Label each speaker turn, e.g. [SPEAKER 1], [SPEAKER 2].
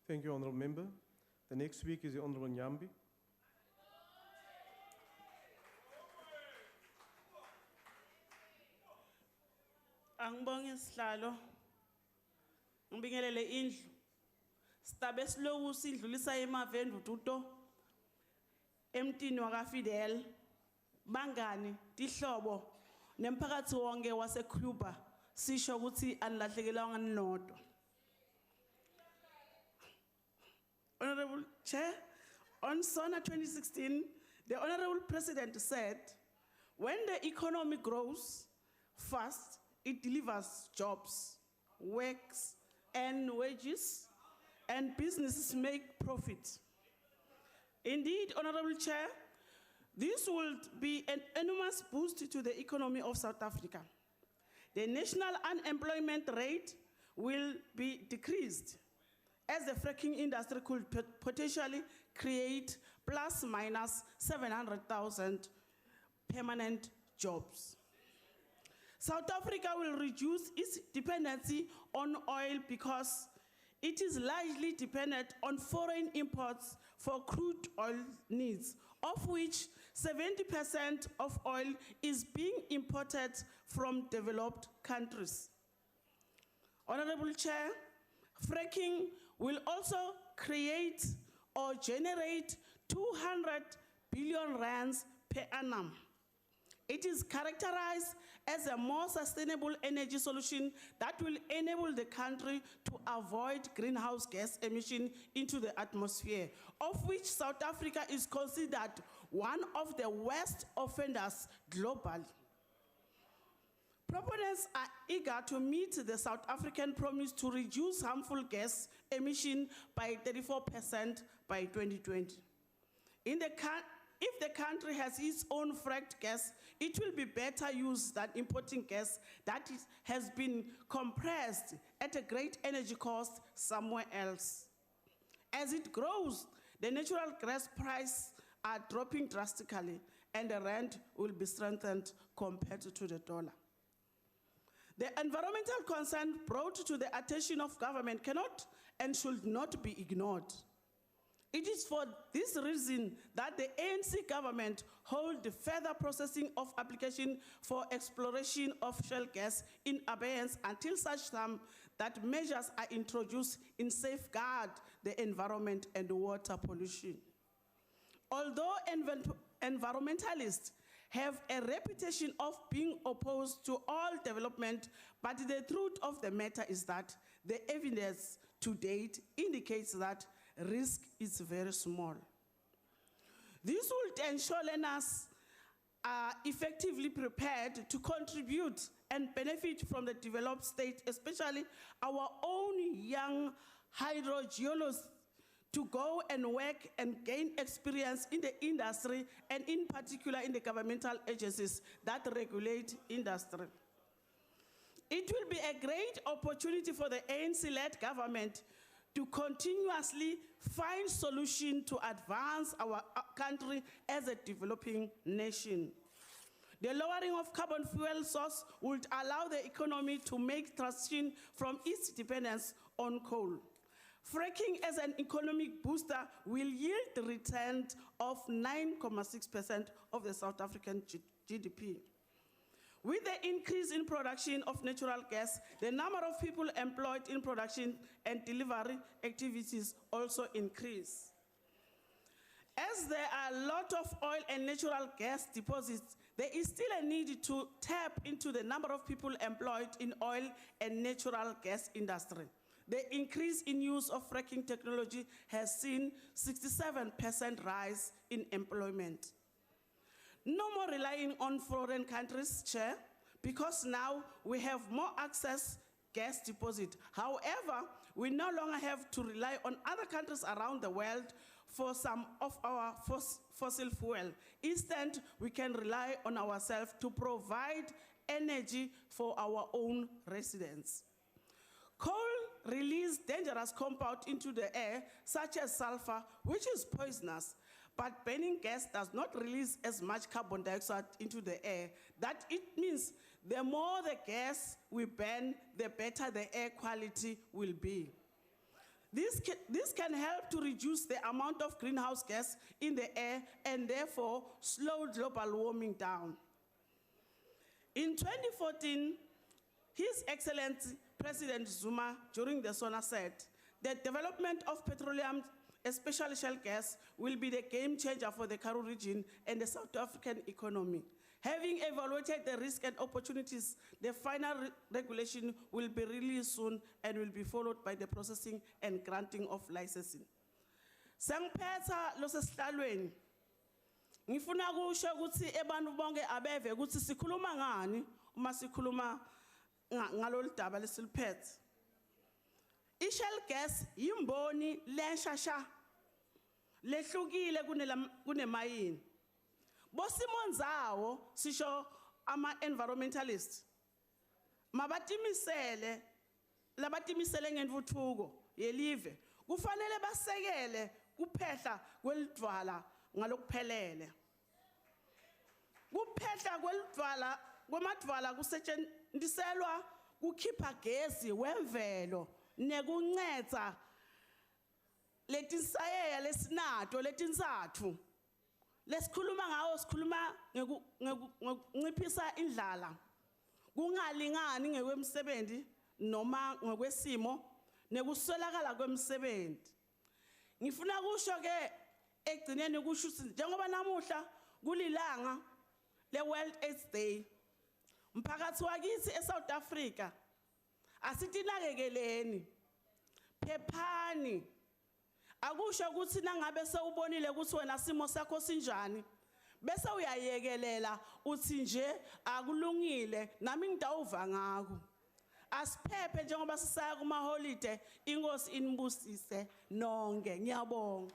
[SPEAKER 1] Thank you, Honourable Member. The next speaker is the Honourable Nuambi.
[SPEAKER 2] Angibonge sihlalo. Ngibingelele indlu. Sitabe siloku sidlulisa emaveni ututo. Emtini wakafidel. Bangani tihlobo nemphakathi wonke waseCuba sisho ukuthi anilahlekelanga nilodwa. Honorable Chair, on SONA 2016, the Honorable President said, when the economy grows fast, it delivers jobs, works, and wages, and businesses make profit. Indeed, Honorable Chair, this will be an enormous boost to the economy of South Africa. The national unemployment rate will be decreased, as the fracking industry could potentially create plus minus 700,000 permanent jobs. South Africa will reduce its dependency on oil because it is largely dependent on foreign imports for crude oil needs, of which 70% of oil is being imported from developed countries. Honorable Chair, fracking will also create or generate 200 billion rands per annum. It is characterized as a more sustainable energy solution that will enable the country to avoid greenhouse gas emission into the atmosphere, of which South Africa is considered one of the worst offenders globally. Proponents are eager to meet the South African promise to reduce harmful gas emission by 34% by 2020. If the country has its own fracked gas, it will be better used than importing gas that has been compressed at a great energy cost somewhere else. As it grows, the natural gas prices are dropping drastically, and the rand will be strengthened compared to the dollar. The environmental concern brought to the attention of government cannot and should not be ignored. It is for this reason that the ANC government holds the further processing of application for exploration of shale gas in abeyance until such time that measures are introduced in safeguard the environment and water pollution. Although environmentalists have a reputation of being opposed to all development, but the truth of the matter is that the evidence to date indicates that risk is very small. This will ensure learners are effectively prepared to contribute and benefit from the developed state, especially our own young hydrogeologists, to go and work and gain experience in the industry and in particular in the governmental agencies that regulate industry. It will be a great opportunity for the ANC-led government to continuously find solutions to advance our country as a developing nation. The lowering of carbon fuel source would allow the economy to make transition from its dependence on coal. Fracking as an economic booster will yield the return of 9.6% of the South African GDP. With the increase in production of natural gas, the number of people employed in production and delivery activities also increase. As there are a lot of oil and natural gas deposits, there is still a need to tap into the number of people employed in oil and natural gas industry. The increase in use of fracking technology has seen 67% rise in employment. No more relying on foreign countries, Chair, because now we have more access gas deposit. However, we no longer have to rely on other countries around the world for some of our fossil fuel. Instead, we can rely on ourselves to provide energy for our own residents. Coal releases dangerous compounds into the air, such as sulfur, which is poisonous. But burning gas does not release as much carbon dioxide into the air. That it means the more the gas we burn, the better the air quality will be. This can help to reduce the amount of greenhouse gas in the air and therefore slow global warming down. In 2014, His Excellency President Zuma during the SONA said that development of petroleum, especially shale gas, will be the game changer for the Karoo region and the South African economy. Having evaluated the risks and opportunities, the final regulation will be released soon and will be followed by the processing and granting of licensing. Sangiphetha lo sesihlalweni. Ngifuna kusho ukuthi ebantu bonke abeve ukuthi sikhuluma ngani uma sikhuluma ngalolu daba lesiliphethe. I-shale gas yimboni lenshasha lehlukile kunemayini. Bosimonzawo sisho ama-environmentalists mabatimisele labatimisele ngentfutfuko yelive kufanele basekele kuphehla kwelidwala ngalokuphelele. Kuphehla kwemadwala kusetjenziselwa kukhipha gesi wemvelo nekuncedza letinsayeya lesinato letintsatfu. Lesikhuluma ngawo sikhuluma ngekunciphisa indlala, kungalingani ngekwemsebenzi noma ngekwesimo nekuswelakala kwemsebenzi. Ngifuna kusho ke egcineni kusho ukuthi njengoba namuhla kulilanga le-World AIDS Day, mphakathi wakithi eSouth Africa asitinakekeleni, phephani. Akusho ukuthi nangabe sewubonile ukuthi wena simo sakho sinjani bese uyayekelela uthi nje akulungile nami ngidawuva ngako. Asiphephe njengoba sisaya kuma holiday, inkosi inibusise nonke. Ngiyabonga.